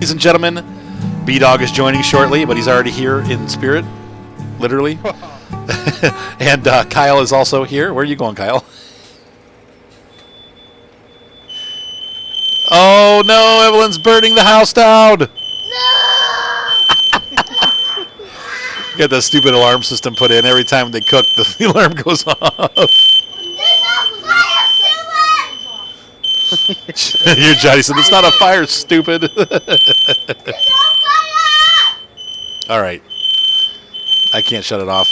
Ladies and gentlemen, Beedog is joining shortly, but he's already here in spirit, literally. And Kyle is also here. Where are you going, Kyle? Oh no, Evelyn's burning the house down! No! Got that stupid alarm system put in. Every time they cook, the alarm goes off. You're Johnny said, it's not a fire, stupid. All right. I can't shut it off.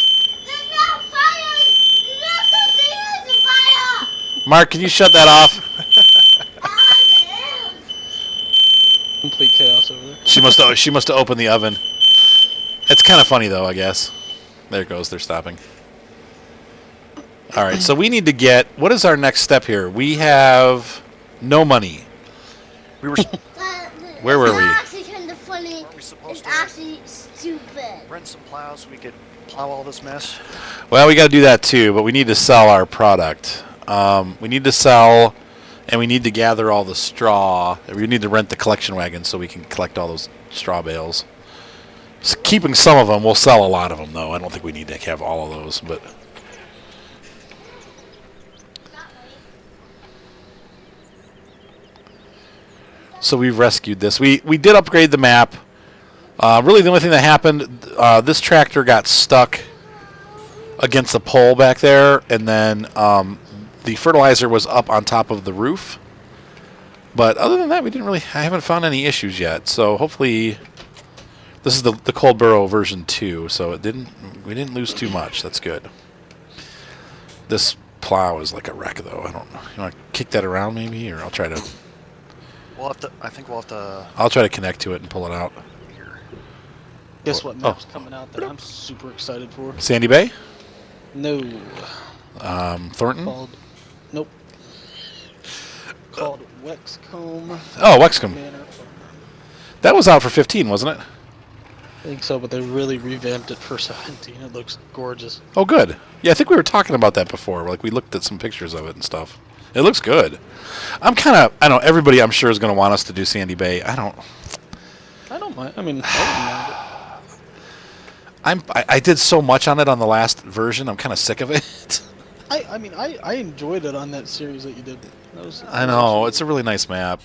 Mark, can you shut that off? Complete chaos over there. She must have opened the oven. It's kind of funny though, I guess. There it goes. They're stopping. All right. So we need to get. What is our next step here? We have no money. We were. Where were we? It's actually kind of funny. It's actually stupid. Rent some plows so we could plow all this mess. Well, we got to do that too, but we need to sell our product. We need to sell, and we need to gather all the straw. We need to rent the collection wagon so we can collect all those straw bales. So keeping some of them, we'll sell a lot of them, though. I don't think we need to have all of those, but. So we've rescued this. We did upgrade the map. Really, the only thing that happened, this tractor got stuck against the pole back there, and then the fertilizer was up on top of the roof. But other than that, I haven't found any issues yet. So hopefully, this is the Coldborough version 2, so we didn't lose too much. That's good. This plow is like a wreck, though. I don't know. You want to kick that around, maybe, or I'll try to. We'll have to. I think we'll have to. I'll try to connect to it and pull it out. Guess what map's coming out that I'm super excited for? Sandy Bay? No. Thornton? Nope. Called Wexcombe. Oh, Wexcombe. Manor. That was out for 15, wasn't it? I think so, but they really revamped it for 17. It looks gorgeous. Oh, good. Yeah, I think we were talking about that before. Like, we looked at some pictures of it and stuff. It looks good. I know everybody I'm sure is going to want us to do Sandy Bay. I don't mind. I mean, I don't mind it. I did so much on it on the last version. I'm kind of sick of it. I enjoyed it on that series that you did. I know. It's a really nice map.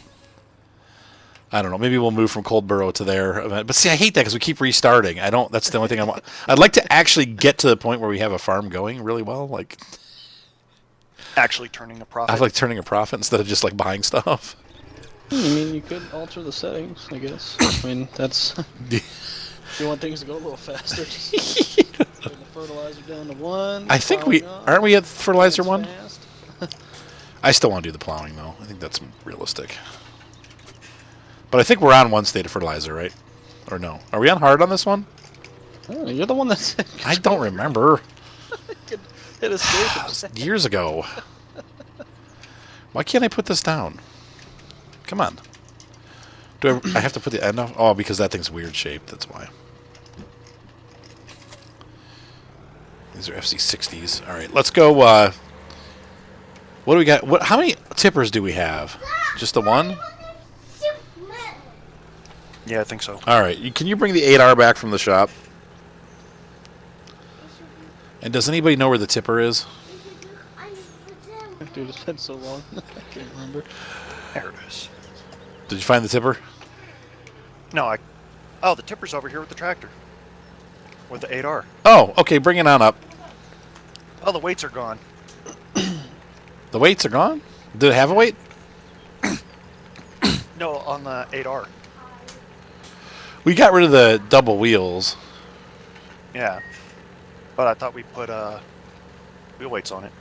I don't know. Maybe we'll move from Coldborough to there. But see, I hate that because we keep restarting. That's the only thing I want. I'd like to actually get to the point where we have a farm going really well. Like, Actually turning a profit. I like turning a profit instead of just like buying stuff. I mean, you could alter the settings, I guess. I mean, that's... If you want things to go a little faster, just bring the fertilizer down to 1. I think aren't we at fertilizer 1? I still want to do the plowing though. I think that's realistic. But I think we're on one state of fertilizer, right? Or no? Are we on hard on this one? Oh, you're the one that's... I don't remember. Hit escape. Years ago. Why can't I put this down? Come on. Do I have to put the end off? Oh, because that thing's weird shaped. That's why. These are FC60s. All right, let's go. What do we got? How many tippers do we have? Just the one? Yeah, I think so. All right. Can you bring the 8R back from the shop? And does anybody know where the tipper is? Dude, it's been so long. I can't remember. There it is. Did you find the tipper? No, Oh, the tipper's over here with the tractor. With the 8R. Oh, okay. Bring it on up. Oh, the weights are gone. The weights are gone? Did it have a weight? No, on the 8R. We got rid of the double wheels. Yeah. But I thought we put wheel weights on it.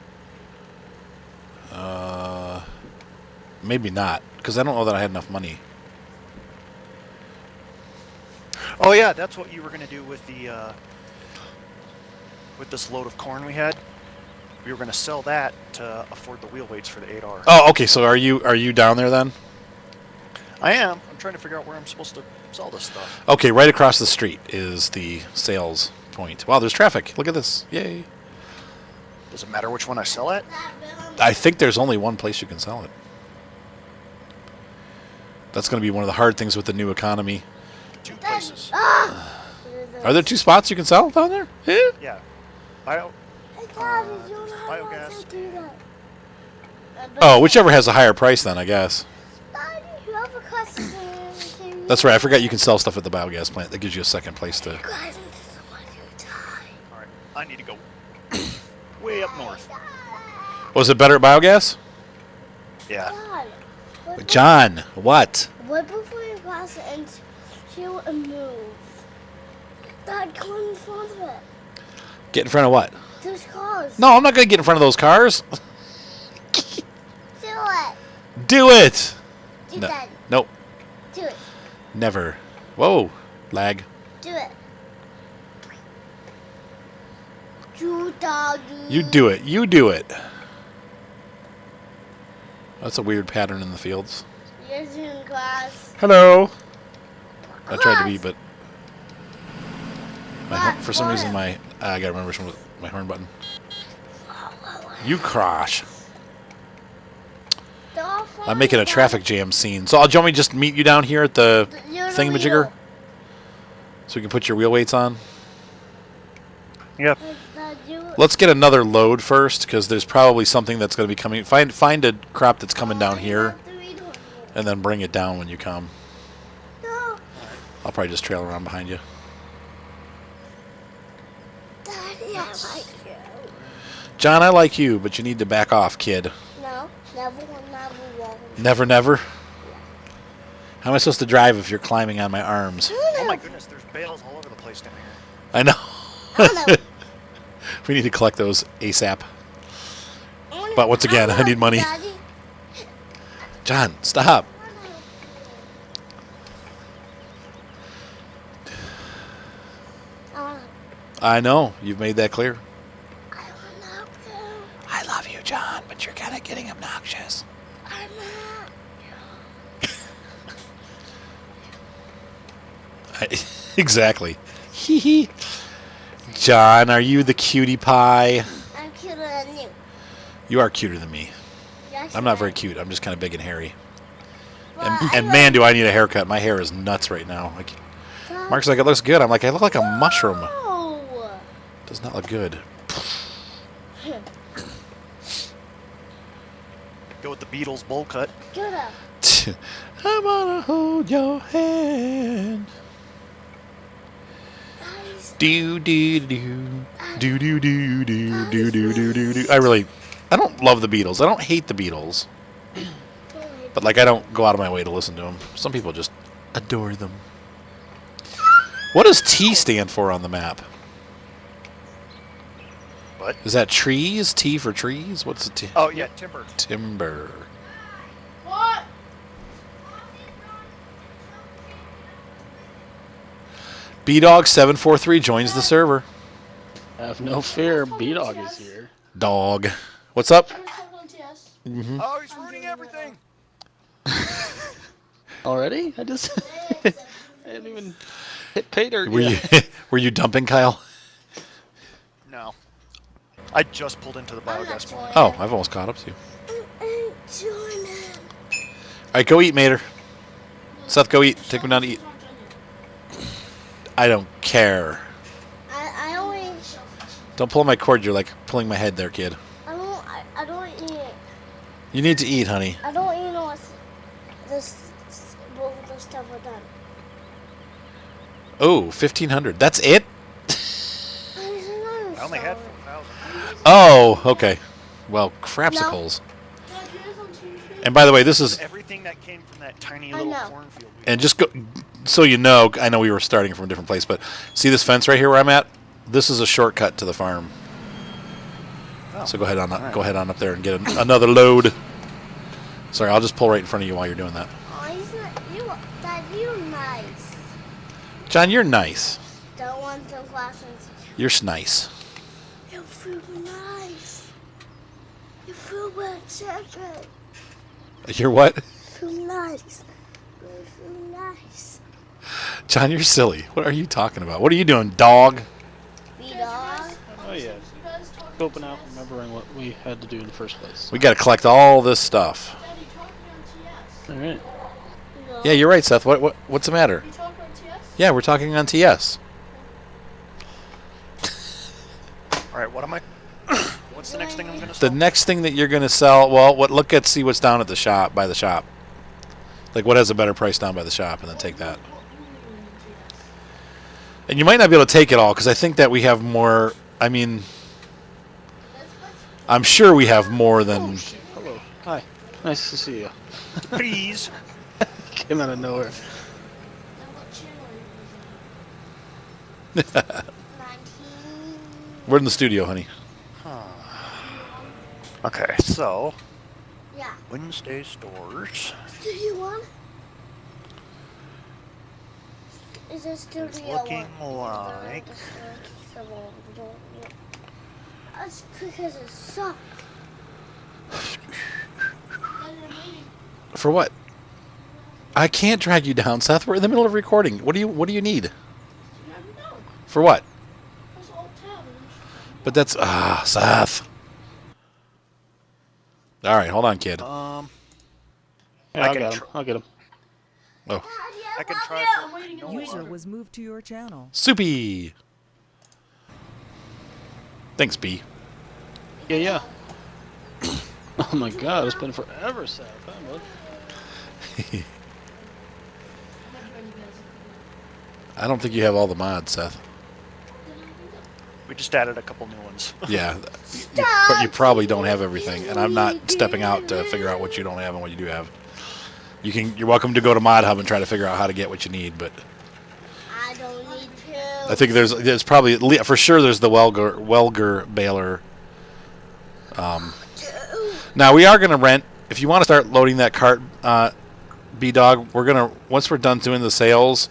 Maybe not, because I don't know that I had enough money. Oh yeah, that's what you were gonna do with the with this load of corn we had. We were gonna sell that to afford the wheel weights for the 8R. Oh, okay. So are you down there then? I am. I'm trying to figure out where I'm supposed to sell this stuff. Okay, right across the street is the sales point. Wow, there's traffic. Look at this. Yay. Does it matter which one I sell at? I think there's only one place you can sell it. That's going to be one of the hard things with the new economy. 2 places. Are there 2 spots you can sell down there? Yeah. Yeah. Bio. Dad, There's you know biogas. to do that. Oh, whichever has a higher price then, I guess. Daddy, you have a question. That's right. I forgot you can sell stuff at the biogas plant. That gives you a second place to. Guys, this is what you die. All right. I need to go way up north. Was it better at biogas? Yeah. Dad, what John, what? What before you cross it and chill and move? Dad, come in front of it. Get in front of what? Those cars. No, I'm not going to get in front of those cars. Do it. Do it. Do No. that. Nope. Do it. Never. Whoa. Lag. Do it. Do doggy. You do it. You do it. That's a weird pattern in the fields. You're doing grass. Hello. I tried to be, but for some reason I gotta remember which one was my horn button. You crash. I'm making a traffic jam scene. So, do you want me to just meet you down here at the thingamajigger? So we can put your wheel weights on? Yep. Let's get another load first, because there's probably something that's going to be coming. Find a crop that's coming down here, and then bring it down when you come. No. I'll probably just trail around behind you. Daddy, I like you. John, I like you, but you need to back off, kid. No, never. Never, never? How am I supposed to drive if you're climbing on my arms? Oh my goodness, there's bales all over the place down here. I know. I know. We need to collect those ASAP. But once again, I need money. Daddy. John, stop. I know. You've made that clear. I wanna help you. I love you, John, but you're kind of getting obnoxious. I'm not. Exactly. Hee hee. John, are you the cutie pie? I'm cuter than you. You are cuter than me. Yes, I'm not you very are. cute. I'm just kind of big and hairy. But And man, do I need a haircut. My hair is nuts right now. Like, Mark's like, it looks good. I'm like, I look like a mushroom. No. Does not look good. Go with the Beatles bowl cut. Get up. I wanna hold your hand. Do do do do do do do do do do do. I don't love the Beatles. I don't hate the Beatles, but like I don't go out of my way to listen to them. Some people just adore them. What does T stand for on the map? What? Is that trees? T for trees? What's the T? Oh yeah, timber. Timber. What? Beedog 743 joins the server. Have no fear, Beedog is here. Dog. What's up? Oh, he's ruining everything. Already? I just I didn't even hit pay dirt Were you yet. were you dumping, Kyle? No. I just pulled into the biogas plant. Oh, I've almost caught up to you. Jordan. All right, go eat, Mater. Seth, go eat. Take him down to eat. I don't care. I always. Don't pull my cord. You're like pulling my head there, kid. I don't eat. You need to eat, honey. I don't eat no this both of the stuff are done. Oh, 1,500. That's it? I only had 4,000. Oh, okay. Well, crapsicles. And by the way, this is... Everything that came from that tiny I little know. cornfield. And just go... So you know, I know we were starting from a different place, but see this fence right here where I'm at? This is a shortcut to the farm. Oh, So go ahead on all right. go ahead on up there and get another load. Sorry, I'll just pull right in front of you while you're doing that. Oh, he's not, Dad, you're nice. John, you're nice. Don't want some glasses. You're nice. You feel nice. You feel well, second. You're what? Feel nice. You feel nice. John, you're silly. What are you talking about? What are you doing, dog? Beedog. Oh yeah. Scoping out, remembering what we had to do in the first place. We got to collect all this stuff. Alright. No. Yeah, you're right, Seth. What's the matter? You talking on TS? Yeah, we're talking on TS. All right, what am I? What's the next thing I'm gonna The sell? next thing that you're going to sell, well, see what's down at the shop, by the shop. Like what has a better price down by the shop, and then take that. And you might not be able to take it all, because I think that we have more, I mean, I'm sure we have more than... Hello. Hi. Nice to see you. Please. Came out of nowhere. We're in the studio, honey. Okay, so Yeah. Wednesday stores. Do you want? Is it still It's the looking like That's because it sucks. For what? I can't drag you down, Seth. We're in the middle of recording. What do you need? For what? But that's Seth. All right, hold on, kid. Yeah, I I'll can get him. I'll get him. Oh, I can try for User was moved to your channel. Soupy. Thanks, B. Yeah. Oh my God, it's been forever, Seth. Huh, bud? I don't think you have all the mods, Seth. We just added a couple new ones. Yeah, but you probably don't have everything, and I'm not stepping out to figure out what you don't have and what you do have. You're welcome to go to Mod Hub and try to figure out how to get what you need, but I don't need to. I think there's probably for sure there's the Welger baler. Now we are gonna rent. If you want to start loading that cart, B-Dog, once we're done doing the sales,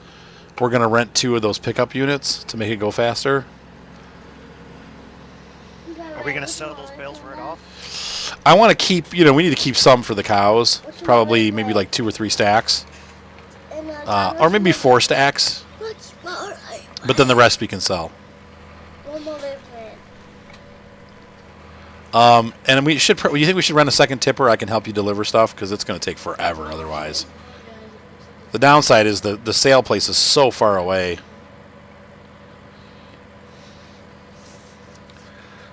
we're gonna rent 2 of those pickup units to make it go faster. Are we gonna sell those bales right off? I want to keep, we need to keep some for the cows. Probably maybe like 2 or 3 stacks, or maybe 4 stacks. But then the rest we can sell. And you think we should rent a second tipper? I can help you deliver stuff because it's going to take forever otherwise. The downside is the sale place is so far away.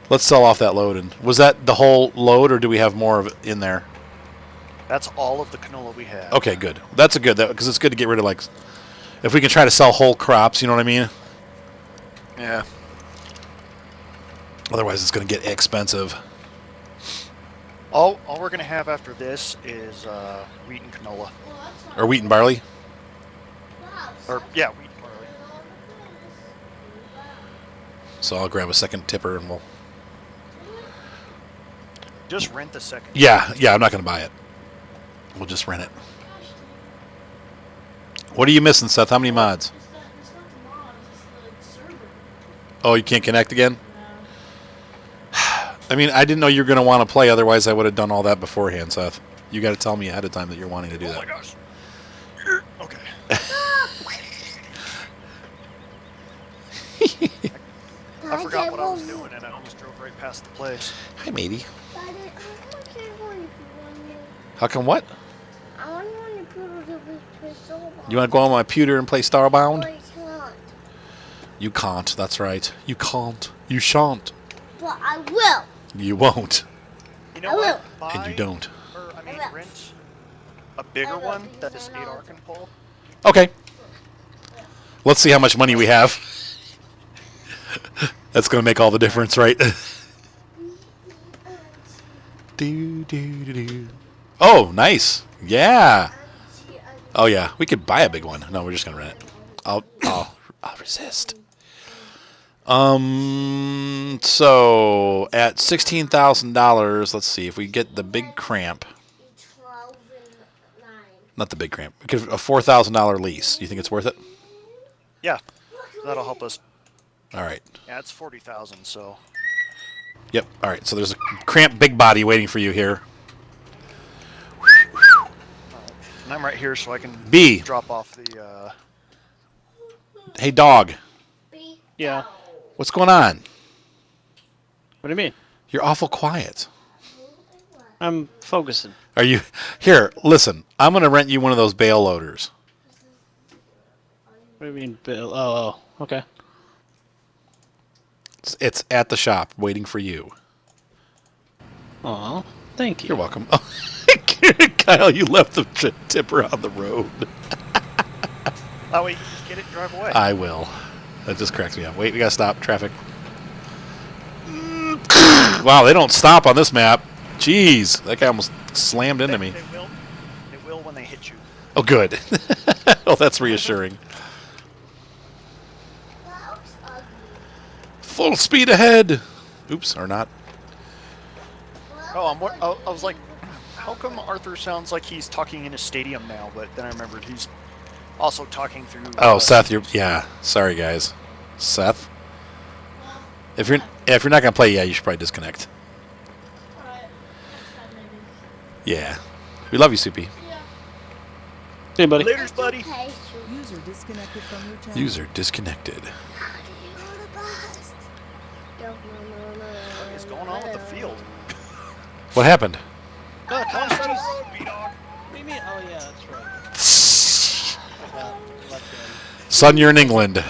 Let's sell off that load. And was that the whole load, or do we have more of it in there? That's all of the canola we have. Okay, good. That's a good, because it's good to get rid of, like, if we can try to sell whole crops, you know what I mean? Yeah. Otherwise, it's going to get expensive. All we're gonna have after this is wheat and canola. Or wheat and barley. Or yeah, wheat and barley. So I'll grab a second tipper and we'll... Just rent the second. Yeah, I'm not going to buy it. We'll just rent it. What are you missing, Seth? How many mods? Oh, you can't connect again? I mean, I didn't know you were going to want to play. Otherwise, I would have done all that beforehand, Seth. You got to tell me ahead of time that you're wanting to do Oh that. my gosh. Okay. I forgot what I was doing and I almost drove right past the place. Hi, matey. Daddy, How come what? I want you to play Starbound. You want to go on my pewter and play Starbound? But I cannot. You can't. That's right. You can't. You shan't. But I will. You won't. You know I what? will. And you don't. Or, I mean, will. rent a bigger I will, one because that this I know 8R can pull. Okay. Let's see how much money we have. That's going to make all the difference, right? Do. Oh, nice. Yeah. Oh, yeah. We could buy a big one. No, we're just going to rent it. I'll resist. So at $16,000, let's see if we get the big cramp. 12 and 9. Not the big cramp. We could a $4,000 lease. You think it's worth it? Yeah, that'll help us. All right. Yeah, it's 40,000. So Yep. All right. So there's a cramp big body waiting for you here. and I'm right here, so I can B. drop off the. Hey, dog. Yeah. What's going on? What do you mean? You're awful quiet. I'm focusing. Are you here? Listen, I'm gonna rent you one of those bale loaders. What do you mean, Bill? Oh, okay. It's at the shop waiting for you. Oh, thank you. You're welcome. Kyle, you left the tipper on the road. Oh wait, just get it and drive away. I will. That just cracks me up. Wait, we gotta stop traffic. Wow, they don't stop on this map. Jeez, that guy almost slammed into me. They will. They will when they hit you. Oh, good. Oh, that's reassuring. That looks ugly. Full speed ahead. Oops, or not. Oh, I was like, how come Arthur sounds like he's talking in a stadium now? But then I remembered he's also talking through. Oh, Seth, yeah. Sorry, guys. Seth, if you're not gonna play, yeah, you should probably disconnect. Alright. Next time maybe. Yeah, we love you, Soupy. Hey, buddy. Laters, buddy. Okay, so User disconnected from your channel. User disconnected. how do you go to bust? No. What's going on with the field? What happened? Oh, Come on, jeez. road, Beedog. What do you mean? Oh, yeah, that's right. Left hand. Son, you're in England.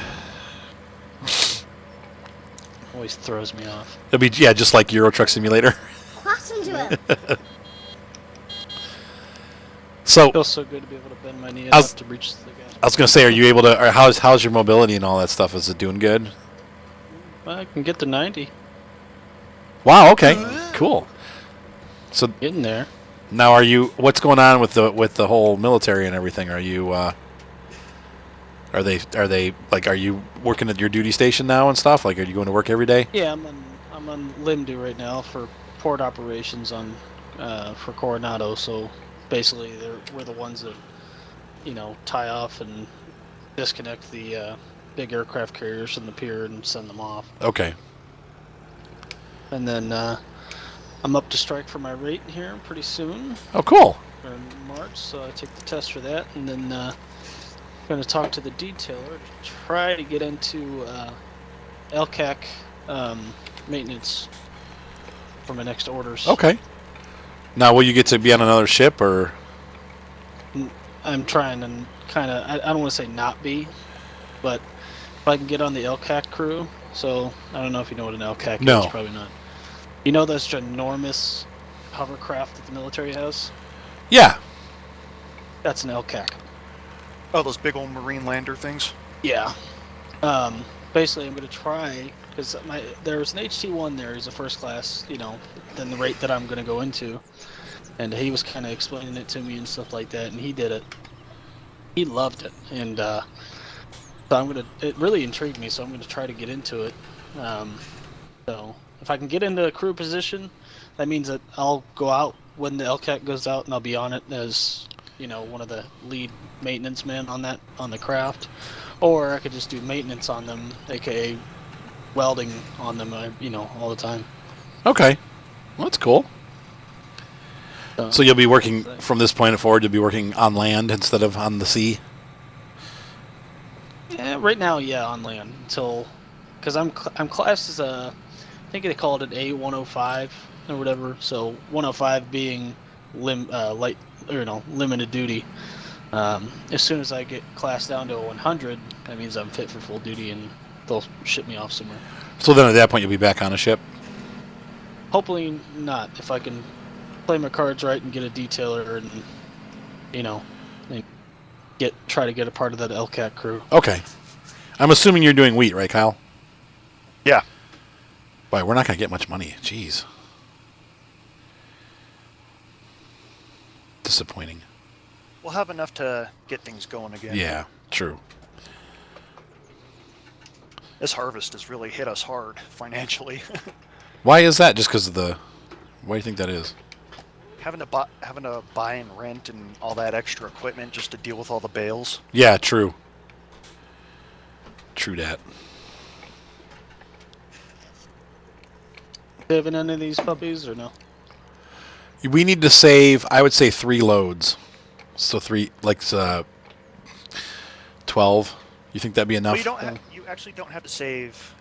Always throws me off. It'll be just like Euro Truck Simulator. Cross into it. So Feels so good to be able to bend my knee I was- enough to reach the guy. I was gonna say, are you able to? Or how's your mobility and all that stuff? Is it doing good? I can get to 90. Wow. Okay. Cool. So Getting there. now, what's going on with the whole military and everything? Are you? Are they like? Are you working at your duty station now and stuff? Like, are you going to work every day? Yeah, I'm on Limdu right now for port operations on for Coronado. So basically, we're the ones that tie off and disconnect the big aircraft carriers from the pier and send them off. Okay. And then I'm up to strike for my rate here pretty soon, Oh, cool. or in March. So I take the test for that, and then going to talk to the detailer to try to get into LCAC maintenance for my next orders. Okay. Now, will you get to be on another ship, or? I'm trying and kind of, I don't want to say not be, but if I can get on the LCAC crew, so I don't know if you know what an LCAC No. is, probably not. You know those ginormous hovercraft that the military has? Yeah. That's an LCAC. Oh, those big old marine lander things. Yeah. Basically, I'm going to try, because there's an HT1 there, he's a first class, than the rate that I'm going to go into. And he was kind of explaining it to me and stuff like that, and he did it. He loved it, and so it really intrigued me, so I'm going to try to get into it. So if I can get into a crew position, that means that I'll go out when the LCAT goes out, and I'll be on it as one of the lead maintenance men on the craft, or I could just do maintenance on them, aka welding on them, all the time. Okay. Well, that's cool. So you'll be working from this point forward. You'll be working on land instead of on the sea. Yeah, right now, yeah, on land until, because I'm classed as I think they call it an A105 or whatever. So 105 being light, limited duty. As soon as I get classed down to a 100, that means I'm fit for full duty, and they'll ship me off somewhere. So then at that point you'll be back on a ship. Hopefully not, if I can play my cards right and get a detailer and and try to get a part of that LCAT crew. Okay. I'm assuming you're doing wheat, right, Kyle? Yeah. Boy, we're not going to get much money. Jeez. Disappointing. We'll have enough to get things going again. Yeah, true. This harvest has really hit us hard financially. Why is that? Just because of the... Why do you think that is? having to buy and rent and all that extra equipment just to deal with all the bales. Yeah, true. True that. Saving any of these puppies or no? We need to save, I would say, 3 loads. So 12. You think that'd be enough? Well, you actually don't have to save.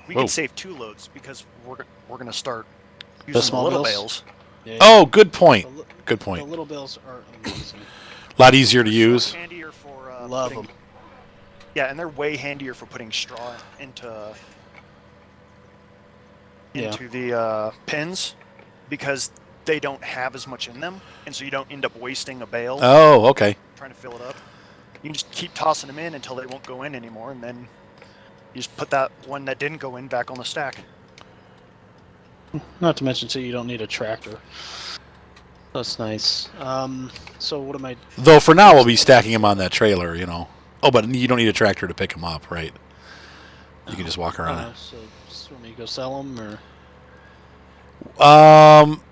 We Whoa. can save 2 loads because we're going to start using the small little bales? bales. Yeah, Oh, good point. the, li- Good the point. little bales are amazing. A lot easier to use. Handier for Love putting, them. yeah, and they're way handier for putting straw into Yeah. the pins because they don't have as much in them, and so you don't end up wasting a bale Oh, okay. trying to fill it up. You can just keep tossing them in until they won't go in anymore, and then you just put that one that didn't go in back on the stack. Not to mention, too, you don't need a tractor. That's nice. So what am I? Though for now we'll be stacking them on that trailer, you know. Oh, but you don't need a tractor to pick them up, right? You can just walk around it. So want me to go sell them or?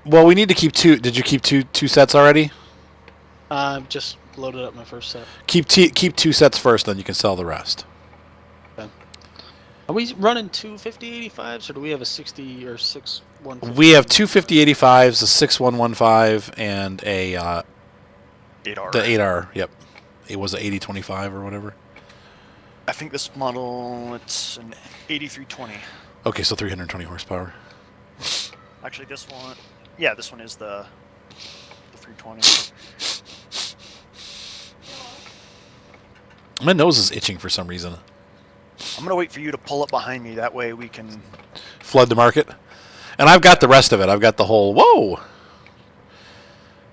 Well, we need to keep two. Did you keep two sets already? I've just loaded up my first set. Keep two sets first, then you can sell the rest. Are we running two 5085s or do we have a 60 or 6150? We have two 5085s, a 6115, and a 8R. the 8R. Yep, it was an 8025 or whatever. I think this model, it's an 8320. Okay, so 320 horsepower. Actually, this one, yeah, this one is the 320. My nose is itching for some reason. I'm gonna wait for you to pull up behind me. That way we can. Flood the market, and I've got the rest of it. I've got the whole. Whoa,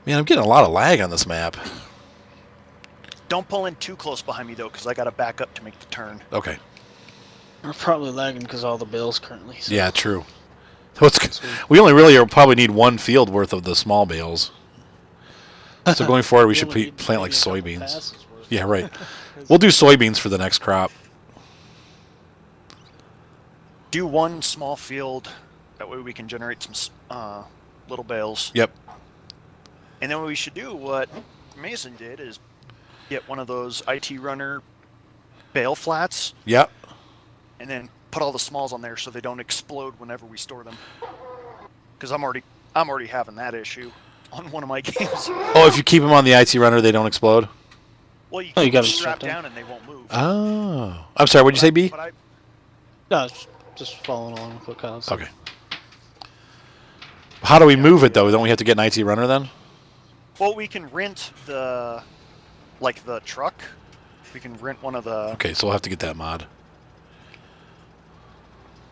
man, I'm getting a lot of lag on this map. Don't pull in too close behind me though, because I gotta back up to make the turn. Okay. We're probably lagging because all the bales currently. So. Yeah, true. We only really probably need one field worth of the small bales. So going forward, we should only need plant like maybe a couple soybeans. passes worth. Yeah, right. We'll do soybeans for the next crop. Do one small field. That way we can generate some little bales. Yep. And then what we should do, what Mason did, is get one of those IT runner bale flats, Yep. and then put all the smalls on there so they don't explode whenever we store them. Because I'm already having that issue on one of my games. Oh, if you keep them on the IT runner, they don't explode? Well, you Oh, can you got 'em strap strapped down. down and they won't move. Oh. I'm sorry, what'd you say, B? But I, No, it's just following along with what Kyle said. Okay. How do we move it, though? Don't we have to get an IT runner then? well, we can rent the truck. We can rent one of the. Okay, so we'll have to get that mod.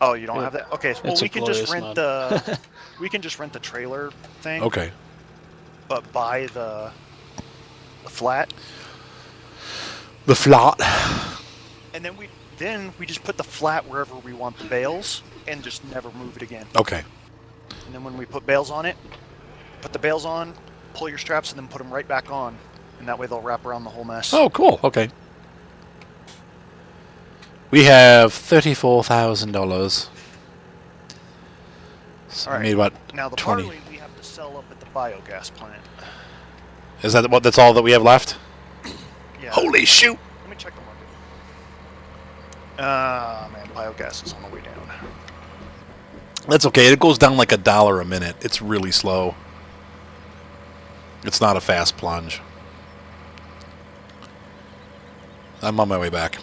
Oh, you don't have that? Okay, well It's a we can just glorious rent mod. the. We can just rent the trailer thing. Okay. But buy the flat, The flat. and then we just put the flat wherever we want the bales, and just never move it again. Okay. And then when we put bales on it, put the bales on, pull your straps, and then put them right back on, and that way they'll wrap around the whole mess. Oh, cool. Okay. We have $34,000. So All right. we made about Now the 20. barley we have to sell up at the biogas plant. Is that what? That's all that we have left? Yeah. Holy shoot! Let me check the market. Man, biogas is on the way down. That's okay. It goes down like $1 a minute. It's really slow. It's not a fast plunge. I'm on my way back.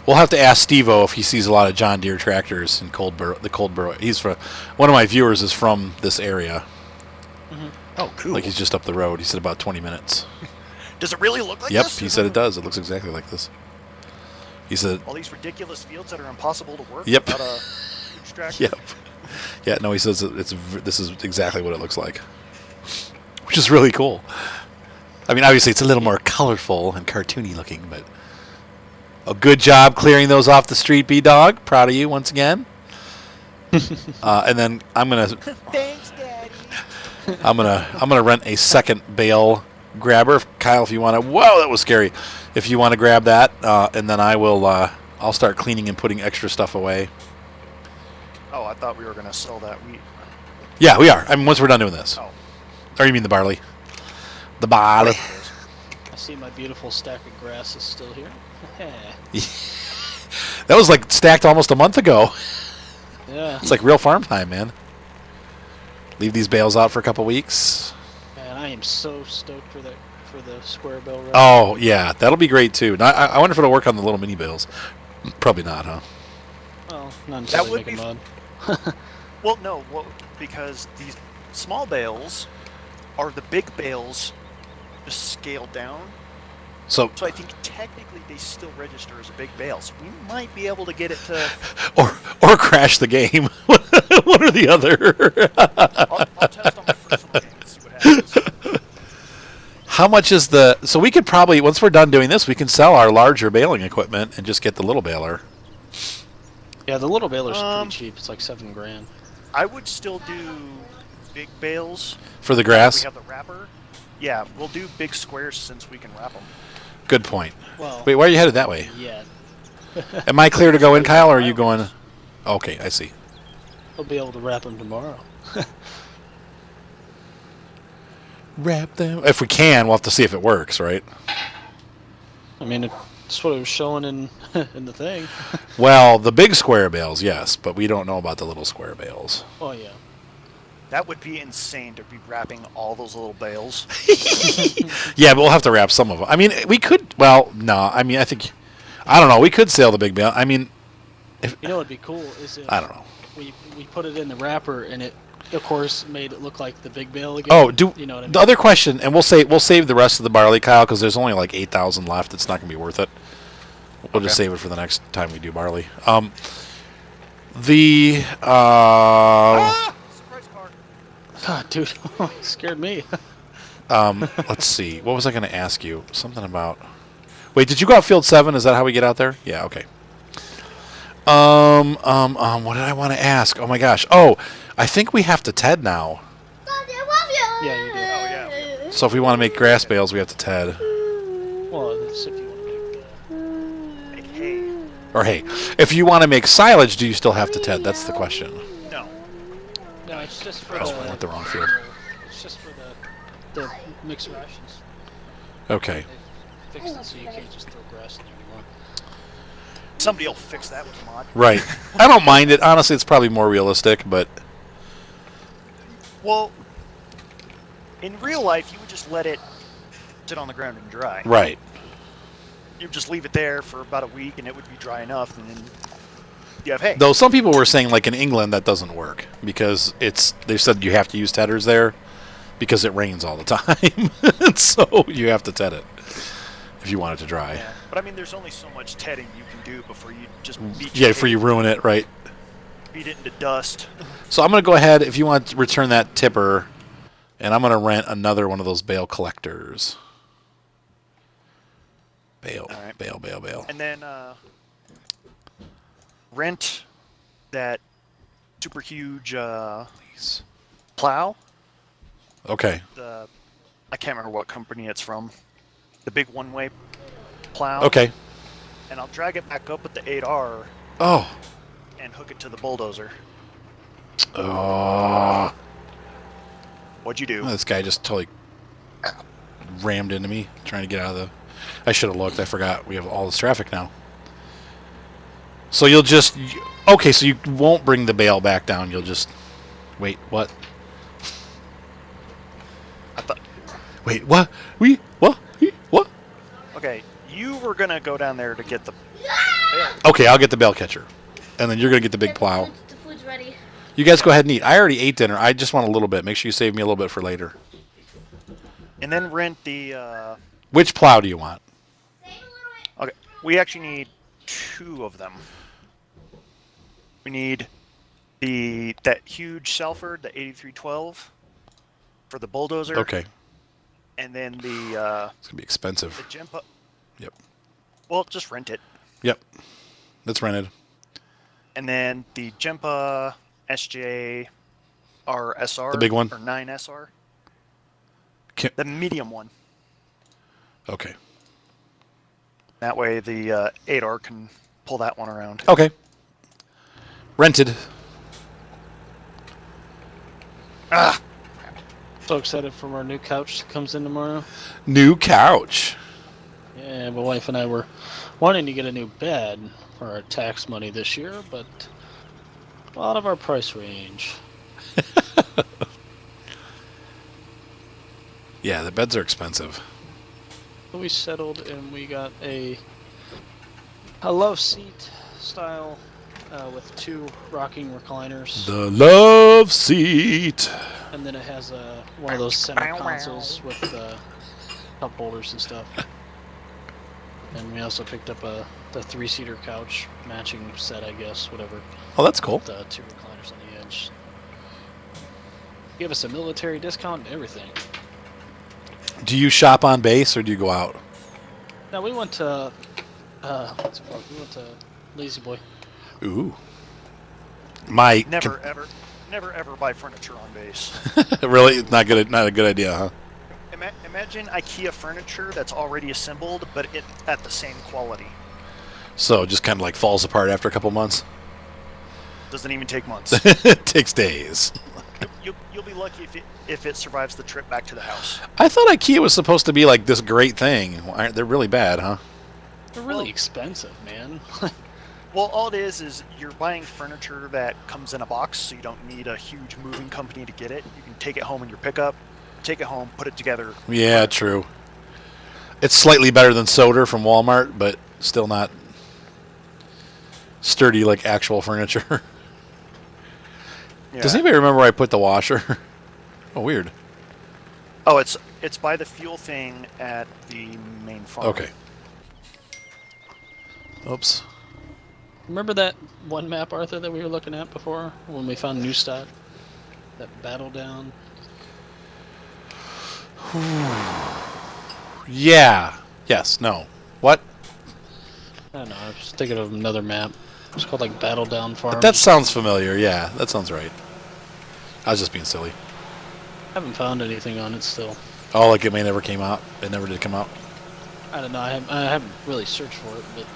We'll have to ask Steve-O if he sees a lot of John Deere tractors in Coldborough. The Coldborough. He's from one of my viewers is from this area. Oh, cool. Like he's just up the road. He said about 20 minutes. Does it really look like Yep, this? he said it does. It looks exactly like this. He said, All these ridiculous fields that are impossible to work Yep. without a huge tractor. "Yep, yeah." No, he says this is exactly what it looks like, which is really cool. I mean, obviously it's a little more colorful and cartoony looking, but a good job clearing those off the street, Beedog. Proud of you once again. And then I'm gonna Thanks, Daddy. I'm gonna rent a second bale grabber, Kyle. If you want to, whoa, that was scary. If you want to grab that, and then I will. I'll start cleaning and putting extra stuff away. Oh, I thought we were gonna sell that wheat. Yeah, we are. I mean, once we're done doing this. Oh. Or you mean the barley? The barley. I see my beautiful stack of grass is still here. That was like stacked almost a month ago. Yeah. It's like real farm time, man. Leave these bales out for a couple weeks. Man, I am so stoked for the square bale run. Oh yeah, that'll be great too. Now, I wonder if it'll work on the little mini bales. Probably not, huh? Well, not That necessarily would make a be mud. Well, no, because these small bales are the big bales just scaled down. So, So I think technically they still register as a big bale. So we might be able to get it to. or crash the game. One or the other. I'll test on my personal game and see what happens. How much is the? So we could probably, once we're done doing this, we can sell our larger baling equipment and just get the little baler. Yeah, the little baler's Um, pretty cheap. It's like $7,000. I would still do big bales. For the We grass. have the wrapper. Yeah, we'll do big squares since we can wrap them. Good point. Well, Wait, why are you headed that way? yeah, Am I clear to go in, Kyle, or are you going? Okay, I see. we'll be able to wrap them tomorrow. Wrap them. If we can, we'll have to see if it works, right? I mean, it's what it was showing in in the thing. Well, the big square bales, yes, but we don't know about the little square bales. Oh yeah. That would be insane to be wrapping all those little bales. Yeah, but we'll have to wrap some of them. I mean, we could. Well, no. I mean, I think. I don't know. We could sail the big bale. I mean, if You know what'd be cool is if I don't know. we put it in the wrapper and it, of course, made it look like the big bale again. Oh, do you know what I mean? the other question, and we'll save the rest of the barley, Kyle, because there's only like 8,000 left. It's not gonna be worth it. We'll just Okay. save it for the next time we do barley. The Surprise car. God, dude, scared me. let's see. What was I gonna ask you? Something about. Wait, did you go out field 7? Is that how we get out there? Yeah. Okay. What did I want to ask? Oh my gosh. Oh, I think we have to TED now. Daddy, I love you. Yeah, you do. Oh, yeah. So if we want to make grass bales, we have to TED. Well, that's if you want to make. Make hay. Or hey, if you want to make silage, do you still have to TED? That's the question. No. No, it's just for I just went with the wrong field. It's just for the mixed rations. Okay. They fixed it so you can't just throw grass in there anymore. Somebody will fix that with a mod. Right. I don't mind it. Honestly, it's probably more realistic, but Well, in real life, you would just let it sit on the ground and dry. right. You would just leave it there for about a week, and it would be dry enough, and then you have hay. Though some people were saying, like in England, that doesn't work because they said you have to use tedders there because it rains all the time, so you have to ted it if you want it to dry. Yeah. But I mean, there's only so much tedding you can do before you just beat Yeah, your before hay, you ruin it, right? beat it into dust. So I'm gonna go ahead if you want to return that tipper, and I'm gonna rent another one of those bale collectors. Bale, All right. bale. And then rent that super huge Please. plow. Okay. I can't remember what company it's from. The big one-way plow. Okay. And I'll drag it back up with the 8R Oh. and hook it to the bulldozer. Oh. What'd you do? This guy just totally rammed into me trying to get out of the. I should have looked. I forgot. We have all this traffic now. So you'll just. Okay, so you won't bring the bale back down. You'll just. Wait, what? I thought. Wait, what? What? Okay, you were gonna go down there to get the. Okay, I'll get the bale catcher. And then you're going to get the big plow. The food's ready. You guys go ahead and eat. I already ate dinner. I just want a little bit. Make sure you save me a little bit for later. And then rent the. Which plow do you want? Okay, we actually need 2 of them. We need that huge Salford, the 8312, for the bulldozer. Okay. And then the It's going to be expensive. Gempa. Yep. Well, just rent it. Yep. That's rented. And then the Gempa SJ RSR. The big one? Or 9SR. Can- The medium one. Okay. That way the 8R can pull that one around. Okay. Rented. Ah! So excited for our new couch that comes in tomorrow. New couch. Yeah, my wife and I were wanting to get a new bed for our tax money this year, but out of our price range. Yeah, the beds are expensive. So we settled and we got a love seat style with 2 rocking recliners. The love seat. And then it has one of those center consoles with cup holders and stuff. And we also picked up the 3-seater couch matching set, I guess, whatever. Oh, that's cool. With 2 recliners on the edge. Give us a military discount and everything. Do you shop on base or do you go out? Now we went to what's it called? We went to Lazy Boy. Ooh. My Never ever buy furniture on base. really not good. Not a good idea, huh? Imagine IKEA furniture that's already assembled, but it at the same quality. So it just kind of like falls apart after a couple months. Doesn't even take months. It takes days. You'll be lucky if it survives the trip back to the house. I thought IKEA was supposed to be like this great thing. They're really bad, huh? They're really expensive, man. Well, all it is you're buying furniture that comes in a box, so you don't need a huge moving company to get it. You can take it home in your pickup, take it home, put it together. Yeah, true. It's slightly better than Soder from Walmart, but still not sturdy like actual furniture. Yeah. Does anybody remember where I put the washer? Oh, weird. Oh, it's by the fuel thing at the main farm. Okay. Oops. Remember that one map, Arthur, that we were looking at before when we found Neustadt? That battle down. Yeah. Yes. No. What? I don't know. I was thinking of another map. It's called like Battle Down Farm. That sounds familiar. Yeah, that sounds right. I was just being silly. Haven't found anything on it still. Oh, like it may never came out. It never did come out. I don't know. I haven't really searched for it, but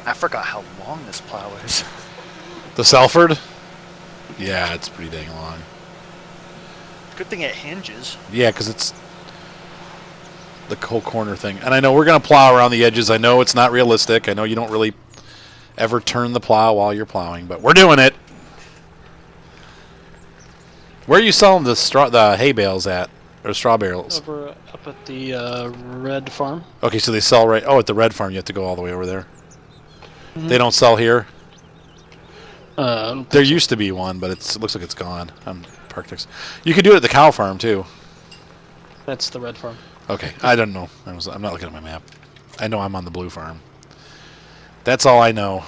I forgot how long this plow is. The Salford? Yeah, it's pretty dang long. Good thing it hinges. Yeah, because it's the whole corner thing. And I know we're going to plow around the edges. I know it's not realistic. I know you don't really ever turn the plow while you're plowing, but we're doing it. Where are you selling the hay bales at? Or straw bales? over up at the Red Farm. Okay, so they sell right... Oh, at the Red Farm, you have to go all the way over there. They don't sell here? I don't There think so. used to be one, but it looks like it's gone. I'm parked next. You could do it at the cow farm, too. That's the Red Farm. Okay, I don't know. I'm not looking at my map. I know I'm on the blue farm. That's all I know.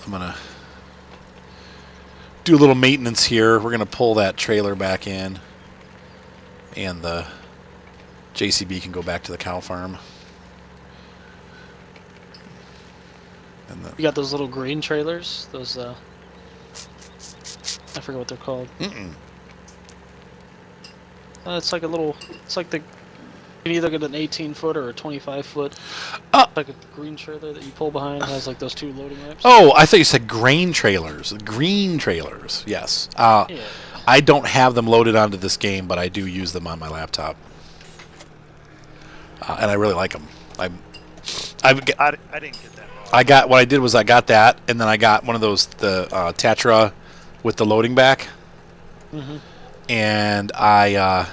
I'm going to do a little maintenance here. We're going to pull that trailer back in. And the JCB can go back to the cow farm. And You got those little green trailers? Those, I forget what they're called. It's like a little, it's like you can either get an 18-foot or a 25-foot. Like a green trailer that you pull behind. It has like those 2 loading ramps. Oh, I thought you said grain trailers. Green trailers, yes. Yeah. I don't have them loaded onto this game, but I do use them on my laptop. And I really like them. I didn't get that. What I did was I got that, and then I got one of those, the Tatra with the loading back. And I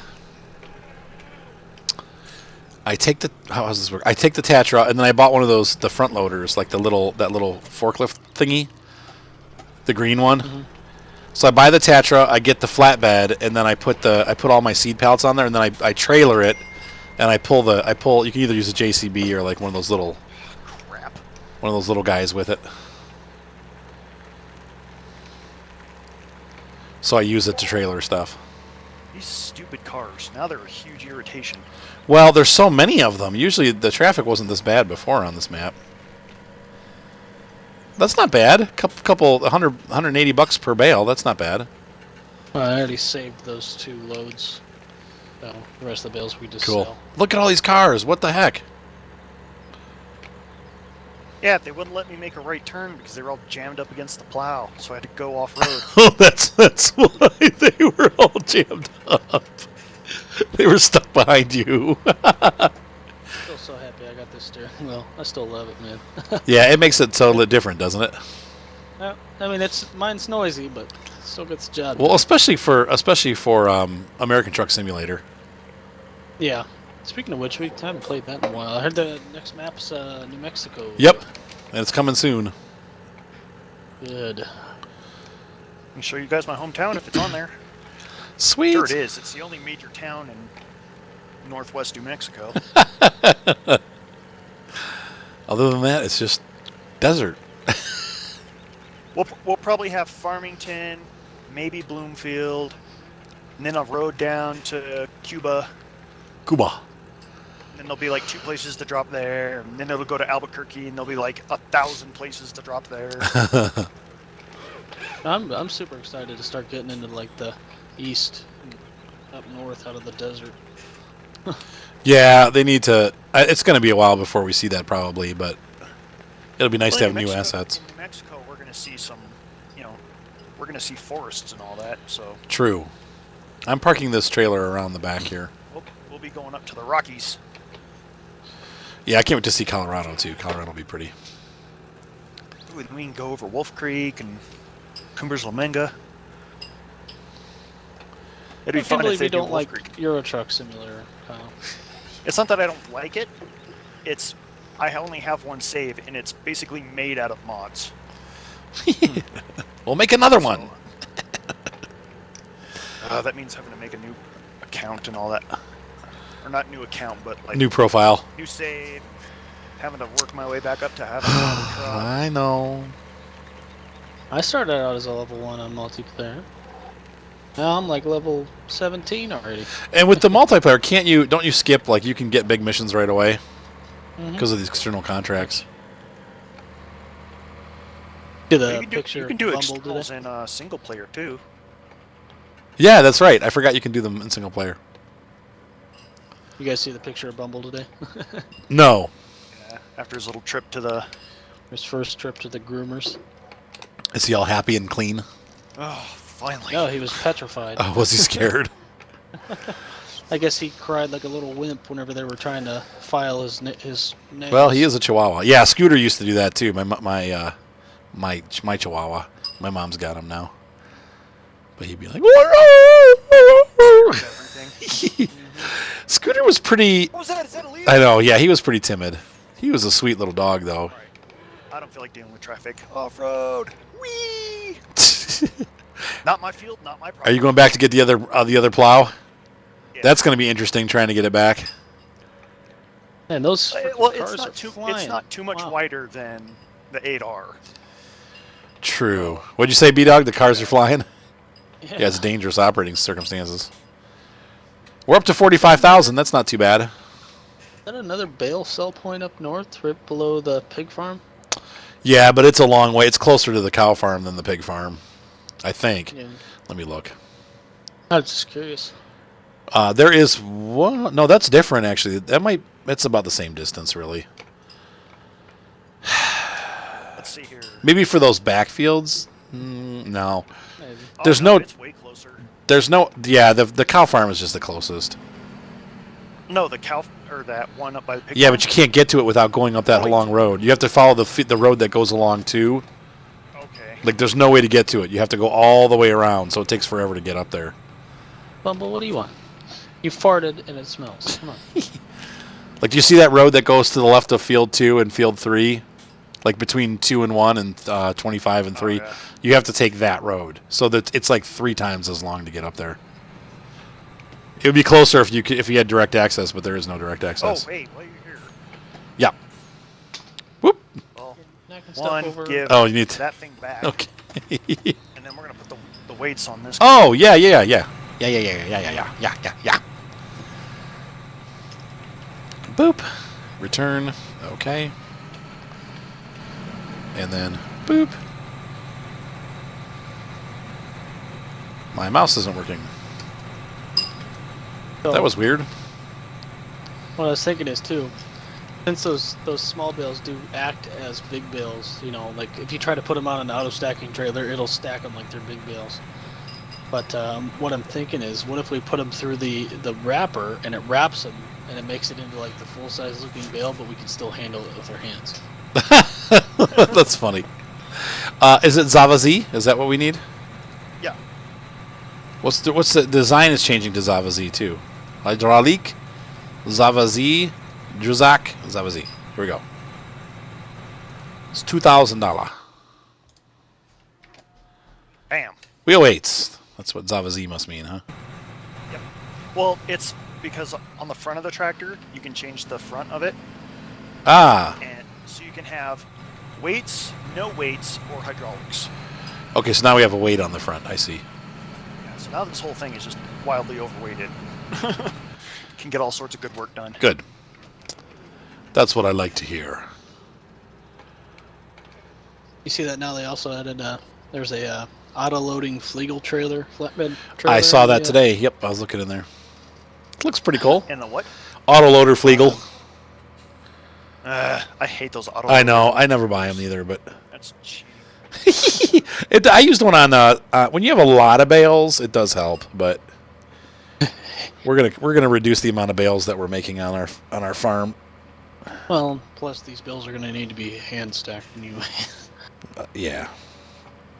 take the, how does this work? I take the Tatra, and then I bought one of those, the front loaders, like that little forklift thingy, the green one. So I buy the Tatra, I get the flatbed, and then I put all my seed pallets on there, and then I trailer it, and I pull. You can either use a JCB or like one of those little guys with it. So I use it to trailer stuff. These stupid cars. Now they're a huge irritation. Well, there's so many of them. Usually the traffic wasn't this bad before on this map. That's not bad. Couple 180 bucks per bale. That's not bad. Well, I already saved those 2 loads. So the rest of the bales we just Cool. sell. Look at all these cars. What the heck? Yeah, they wouldn't let me make a right turn because they were all jammed up against the plow, so I had to go off-road. Oh, that's why they were all jammed up. They were stuck behind you. Still so happy I got this steering wheel. I still love it, man. Yeah, it makes it totally different, doesn't it? I mean, mine's noisy, but it still gets the job Well, done. especially for American Truck Simulator. Yeah. Speaking of which, we haven't played that in a while. I heard the next map's New Mexico. Yep, and it's coming soon. Good. I can show you guys my hometown if it's on there. Sweet. Sure it is. It's the only major town in northwest New Mexico. Other than that, it's just desert. We'll probably have Farmington, maybe Bloomfield, and then a road down to Cuba. Cuba. And then there'll be like 2 places to drop there, and then it'll go to Albuquerque, and there'll be like 1,000 places to drop there. I'm super excited to start getting into like the east, up north, out of the desert. Yeah, they need to. It's going to be a while before we see that probably, but it'll be nice to have new assets. In New Mexico, we're going to see some, we're going to see forests and all that. So True. I'm parking this trailer around the back here. we'll be going up to the Rockies. Yeah, I can't wait to see Colorado too. Colorado will be pretty. Ooh, and we can go over Wolf Creek and Cumbers Lamenga. It'd be I can't fun if believe they you do don't Wolf like Creek. Euro Truck Simulator, Kyle. It's not that I don't like it. It's I only have one save, and it's basically made out of mods. We'll make another one. That means having to make a new account and all that. Or not new account, but like New profile. new save. Having to work my way back up to having another truck. I know. I started out as a level 1 on multiplayer. Now I'm like level 17 already. And with the multiplayer, don't you skip, like, you can get big missions right away Mhm. because of these external contracts? Did You a can do, picture you can do Bumble externals today. in single player too. Yeah, that's right. I forgot you can do them in single player. You guys see the picture of Bumble today? No. Yeah, after his little trip to the. His first trip to the groomers. Is he all happy and clean? Oh, finally. No, he was petrified. Oh, was he scared? I guess he cried like a little wimp whenever they were trying to file his name. Well, he is a Chihuahua. Yeah, Scooter used to do that too. My Chihuahua. My mom's got him now. But he'd be like, Everything. Scooter was pretty. What was that? Is that illegal? I know. Yeah, he was pretty timid. He was a sweet little dog, though. Right. I don't feel like dealing with traffic. Off road. Whee! Not my field. Not my problem. Are you going back to get the other plow? Yeah. That's going to be interesting trying to get it back. Man, those Well, frickin' cars it's not too much Wow. wider than the 8R. True. What'd you say, Beedog? The cars are flying? Yeah. Yeah, it's dangerous operating circumstances. We're up to 45,000. That's not too bad. Is that another bale sell point up north, right below the pig farm? Yeah, but it's a long way. It's closer to the cow farm than the pig farm, I think. Yeah. Let me look. I was just curious. There is one. No, that's different, actually. It's about the same distance, really. Let's see here. Maybe for those backfields? No. Maybe. Oh, There's no- It's way closer. There's no. Yeah, the cow farm is just the closest. No, the cow or that one up by the pig Yeah, farm? but you can't get to it without going up that Oh, long road. You have to follow the road that goes along too. Okay. Like, there's no way to get to it. You have to go all the way around, so it takes forever to get up there. Bumble, what do you want? You farted and it smells. Come on. Like, do you see that road that goes to the left of Field 2 and Field 3? Like, between 2 and 1 and 25 and 3? yeah. You have to take that road. So that it's like 3 times as long to get up there. It would be closer if you had direct access, but there is no direct Oh, access. wait, while you're here. Yeah. Whoop. Well, Knocking stuff one, over. give Oh, you need to. that thing back. Okay. And then we're going to put the weights on this. Oh, yeah. Boop. Return. Okay. And then boop. My mouse isn't working. So, That was weird. what I was thinking is too, since those small bales do act as big bales, you know, like if you try to put them on an auto stacking trailer, it'll stack them like they're big bales. But what I'm thinking is, what if we put them through the wrapper and it wraps them and it makes it into like the full size looking bale, but we can still handle it with our hands. That's funny. Is it Zavazi? Is that what we need? Yeah. What's the design is changing to Zavazi too? Hydraulic? Zavazi, Juzak, Zavazi. Here we go. It's $2,000. Bam. Wheel weights. That's what Zavazi must mean, huh? Yep. Well, it's because on the front of the tractor, you can change the front of it. Ah. And so you can have weights, no weights, or hydraulics. Okay, so now we have a weight on the front. I see. Yeah, so now this whole thing is just wildly overweighted. Can get all sorts of good work done. Good. That's what I like to hear. You see that now? They also added there's a auto-loading Flegel trailer, flatbed trailer. I saw that today. Yep, I was looking in there. It looks pretty cool. And the what? Autoloader Flegel. I hate those auto. I know. I never buy them either, but That's cheap. I used one on when you have a lot of bales, it does help, but we're gonna reduce the amount of bales that we're making on our farm. Well, plus these bills are going to need to be hand stacked anyway. Yeah.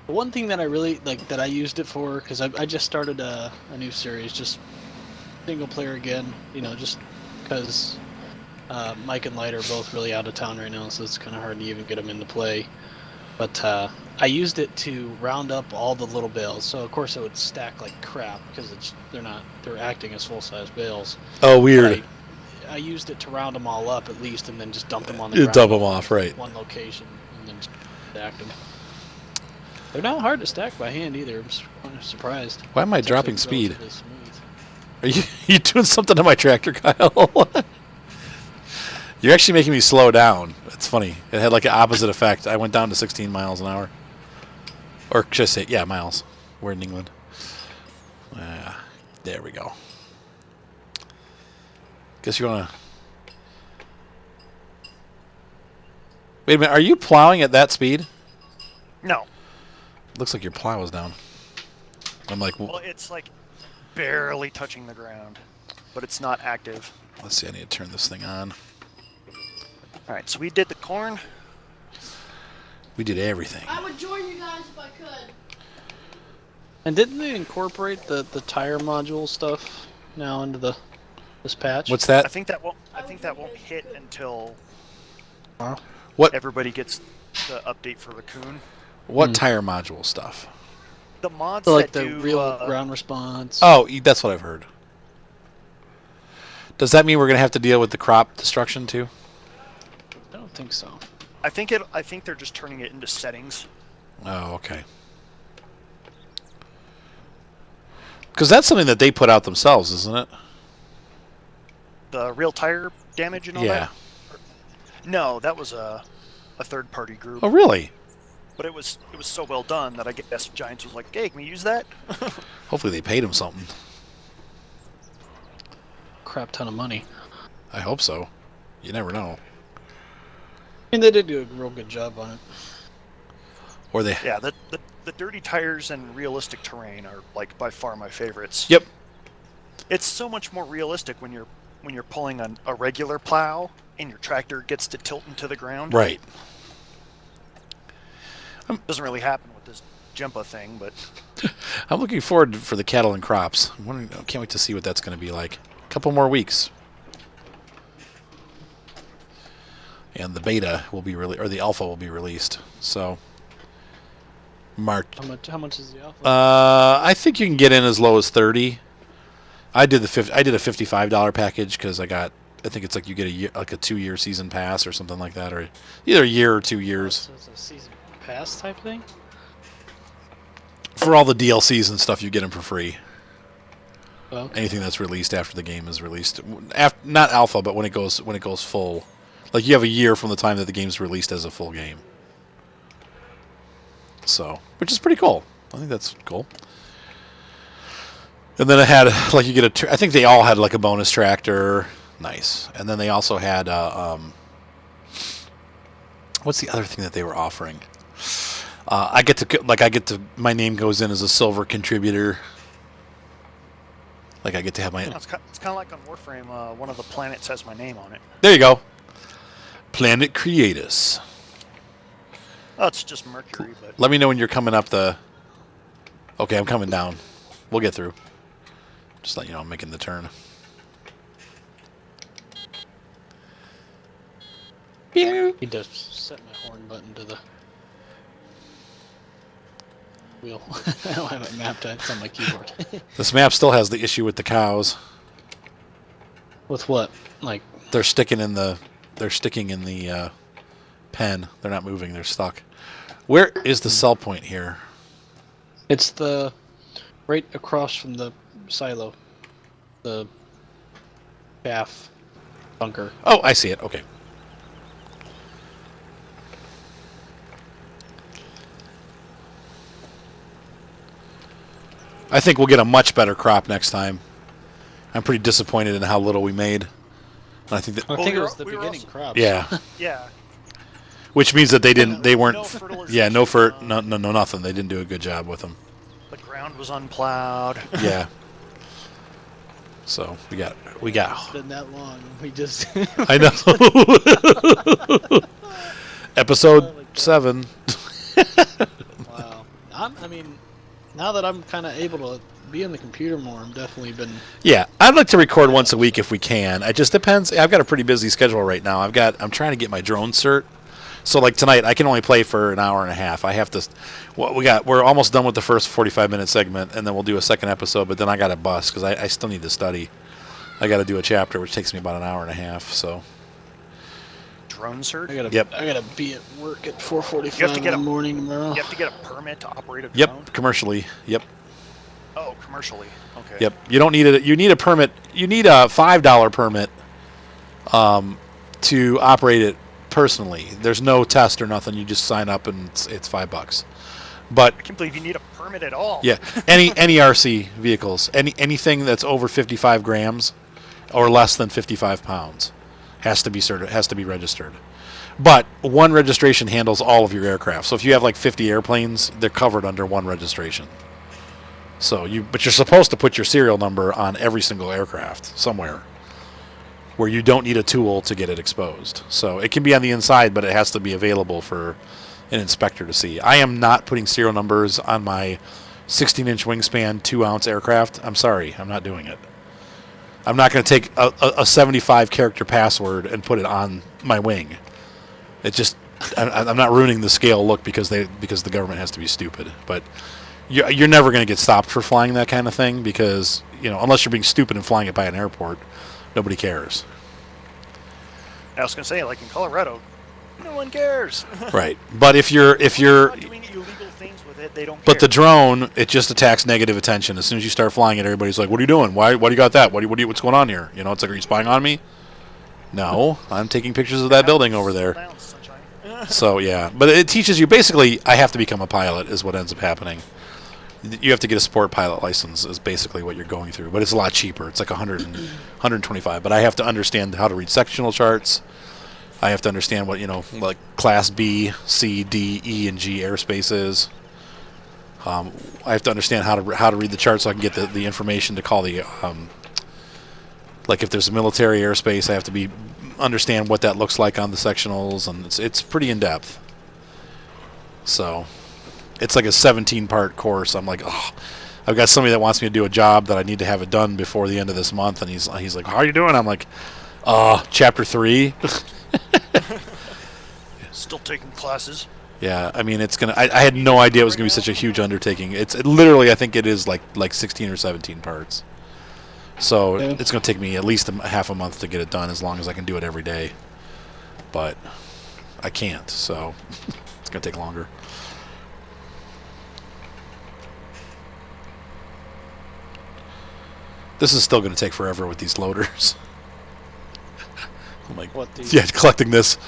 The one thing that I really like that I used it for, because I just started a new series, just single player again, you know, just because Mike and Light are both really out of town right now, so it's kind of hard to even get them into play. But I used it to round up all the little bales, so of course it would stack like crap because they're acting as full-size bales. Oh, weird. I used it to round them all up at least, and then just dump them on the You ground. dump them off, right? One location, and then just stacked them. They're not hard to stack by hand either. I'm kind of surprised. Why am I It's dropping actually speed? relatively smooth. Are you doing something to my tractor, Kyle? You're actually making me slow down. It's funny. It had like an opposite effect. I went down to 16 miles an hour. Or should I say, yeah, miles. We're in England. There we go. Guess you want to... Wait a minute. Are you plowing at that speed? No. Looks like your plow is down. I'm like, Well, it's like barely touching the ground, but it's not active. let's see. I need to turn this thing on. All right, so we did the corn. We did everything. I would join you guys if I could. And didn't they incorporate the tire module stuff now into this patch? What's I that? think that won't hit until What everybody gets the update for Raccoon. What tire module stuff? The mods So, like that the do real ground response? Oh, that's what I've heard. Does that mean we're going to have to deal with the crop destruction too? I don't think so. I think they're just turning it into settings. Oh, okay. Because that's something that they put out themselves, isn't it? The real tire damage and all Yeah. that. No, that was a third-party group. Oh, really? But it was so well done that I guess Giants was like, "Hey, can we use that?" Hopefully they paid him something. Crap ton of money. I hope so. You never know. I mean, they did do a real good job on it. Or they... Yeah, the dirty tires and realistic terrain are like by far my favorites. Yep. It's so much more realistic when you're pulling a regular plow and your tractor gets to tilt into the ground. Right. Doesn't really happen with this Jempa thing, but I'm looking forward for the cattle and crops. I can't wait to see what that's going to be like. A couple more weeks. And the beta will be or the alpha will be released. So March. How much is the alpha? I think you can get in as low as 30. I did a $55 package because I think it's like you get a 2-year season pass or something like that, or either a year or 2 years So it's a season pass type thing? for all the DLCs and stuff. You get them for free. Well, Anything that's released after the game is released, not alpha, but when it goes full. Like you have a year from the time that the game's released as a full game. So, which is pretty cool. I think that's cool. And then it had like you get I think they all had like a bonus tractor. Nice. And then they also had what's the other thing that they were offering? My name goes in as a silver contributor. Like I get to have my. it's kind of like on Warframe. One of the planets has my name on it. There you go. Planet Creatus. Oh, it's just Mercury, but Let me know when you're coming up the... Okay, I'm coming down. We'll get through. Just let you know I'm making the turn. Need to set my horn button to the wheel. I don't have it mapped. It's on my keyboard. This map still has the issue with the cows. With what? Like They're sticking in the pen. They're not moving. They're stuck. Where is the sell point here? it's the right across from the silo, the calf bunker. Oh, I see it. Okay. I think we'll get a much better crop next time. I'm pretty disappointed in how little we made. And I think that I Well, think we it were- was the we were beginning also- crops. yeah, Yeah. which means that they weren't No fertilization, yeah, no nothing. They didn't do a good job with them. The ground was unplowed. Yeah. So we got It's been that long. We just I know. Episode 7. wow. I mean, now that I'm kind of able to be in the computer more, I'm definitely been. Yeah, I'd like to record once a week if we can. It just depends. I've got a pretty busy schedule right now. I'm trying to get my drone cert. So like tonight, I can only play for an hour and a half. I have to. We're almost done with the first 45-minute segment, and then we'll do a second episode. But then I got to bust because I still need to study. I got to do a chapter, which takes me about an hour and a half. So. Drone cert? I gotta. Yep. I gotta be at work at 4:45 You have to in get the a- morning tomorrow. You have to get a permit to operate a drone? Yep. Commercially. Yep. Oh, commercially. Okay. Yep. You don't need it. You need a permit. You need a $5 permit to operate it personally. There's no test or nothing. You just sign up and it's $5. But I can't believe you need a permit at all. yeah, any RC vehicles, anything that's over 55 grams or less than 55 pounds has to be registered. But one registration handles all of your aircraft. So if you have like 50 airplanes, they're covered under one registration. But you're supposed to put your serial number on every single aircraft somewhere where you don't need a tool to get it exposed. So it can be on the inside, but it has to be available for an inspector to see. I am not putting serial numbers on my 16-inch wingspan, 2-ounce aircraft. I'm sorry. I'm not doing it. I'm not going to take a 75-character password and put it on my wing. It just... I'm not ruining the scale look because the government has to be stupid. But you're never going to get stopped for flying that kind of thing because, unless you're being stupid and flying it by an airport, nobody cares. I was going to say, like in Colorado, no one cares. Right. But if you're Not doing illegal things with it, they don't care. but the drone, it just attacks negative attention. As soon as you start flying it, everybody's like, "What are you doing? Why do you got that? What's going on here?" It's like, "Are you spying on me?" No, I'm taking pictures of that building over there. Slow down, sunshine. So yeah, but it teaches you basically. I have to become a pilot is what ends up happening. You have to get a sport pilot license is basically what you're going through, but it's a lot cheaper. It's like 125. But I have to understand how to read sectional charts. I have to understand what like Class B, C, D, E, and G airspace is. I have to understand how to read the chart so I can get the information to call the like if there's a military airspace, I have to understand what that looks like on the sectionals, and it's pretty in depth. So it's like a 17-part course. I'm like, oh, I've got somebody that wants me to do a job that I need to have it done before the end of this month, and he's like, how are you doing? I'm like, chapter 3. Still taking classes. Yeah, I mean it's gonna. I had no idea it was gonna be such a huge undertaking. It literally, I think it is like 16 or 17 parts. So Yeah. it's gonna take me at least half a month to get it done, as long as I can do it every day. But I can't, so it's gonna take longer. This is still gonna take forever with these loaders. I'm like, What the? yeah, collecting this.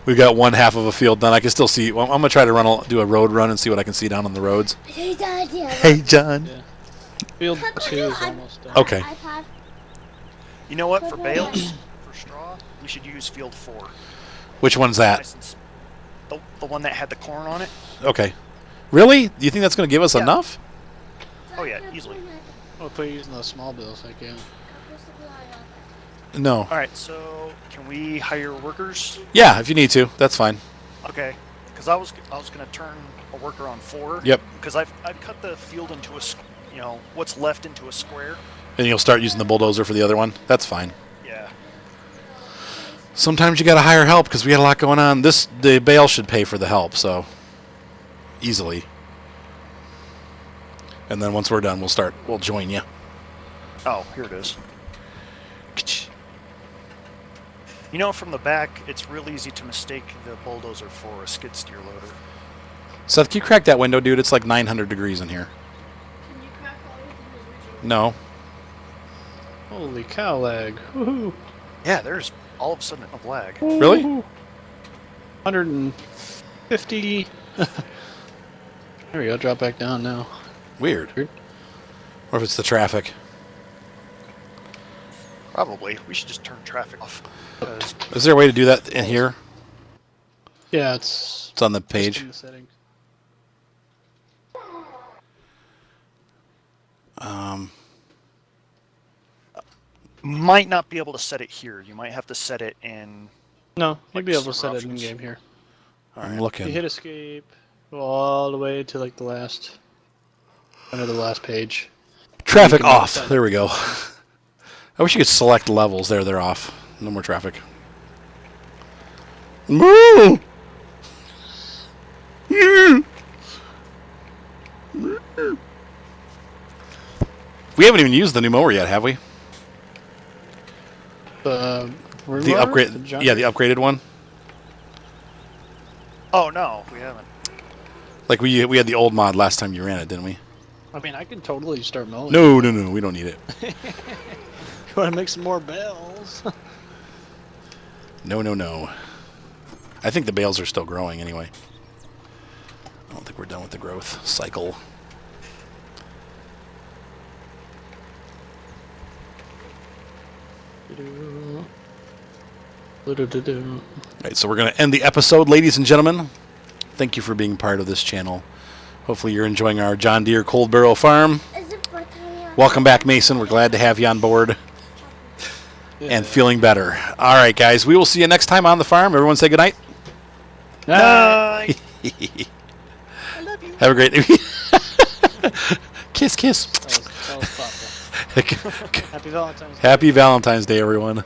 We've got one half of a field done. I can still see. Well, I'm gonna try to do a road run and see what I can see down on the roads. Hey, Dad, yeah. Hey, John. Yeah. Field 2 is almost done. Okay. iPad. You know what? For bales, for straw, we should use field 4. Which one's that? Nice and the one that had the corn on it. Okay. Really? Do you think that's gonna give us Yeah. enough? Oh yeah, easily. Well, if we're using those small bills, I can. No. All right, so can we hire workers? Yeah, if you need to, that's fine. Okay, because I was gonna turn a worker on 4. Yep. Because I've cut the field into what's left into a square. And you'll start using the bulldozer for the other one. That's fine. Yeah. Sometimes you got to hire help because we got a lot going on. The bale should pay for the help, so easily. And then once we're done, we'll join you. Oh, here it is. You know, from the back, it's real easy to mistake the bulldozer for a skid steer loader. Seth, can you crack that window, dude? It's like 900 degrees in here. Can you crack all of them? No. Holy cow lag. Woohoo. Yeah, there's all of a sudden a lag. Really? 150. There we go. Drop back down now. Weird. Or if it's the traffic. Probably. We should just turn traffic off. 'Cause Is there a way to do that in here? Yeah, it's It's on the just page. in the settings. might not be able to set it here. You might have to set it in. No, you'd be able to set Some it in options. game here. I'm You looking. hit escape, go all the way to like the last, under the last page. Traffic You can off. set- There we go. I wish you could select levels. There, they're off. No more traffic. Moo! We haven't even used the new mower yet, have we? The The upgrade. Yeah, the upgraded one. Oh no, we haven't. Like we had the old mod last time you ran it, didn't we? I mean, I can totally start mowing. No, no, no. We don't need it. You want to make some more bells? No, no, no. I think the bales are still growing anyway. I don't think we're done with the growth cycle. All right, so we're going to end the episode, ladies and gentlemen. Thank you for being part of this channel. Hopefully you're enjoying our John Deere Coldborough farm. Is it butter? Welcome back, Mason. We're glad to have you on board and feeling better. All right, guys. We will see you next time on the farm. Everyone say goodnight. Bye. I love you. Have a great kiss, kiss. That was thoughtful. Happy Valentine's Day. Happy Valentine's Day, everyone.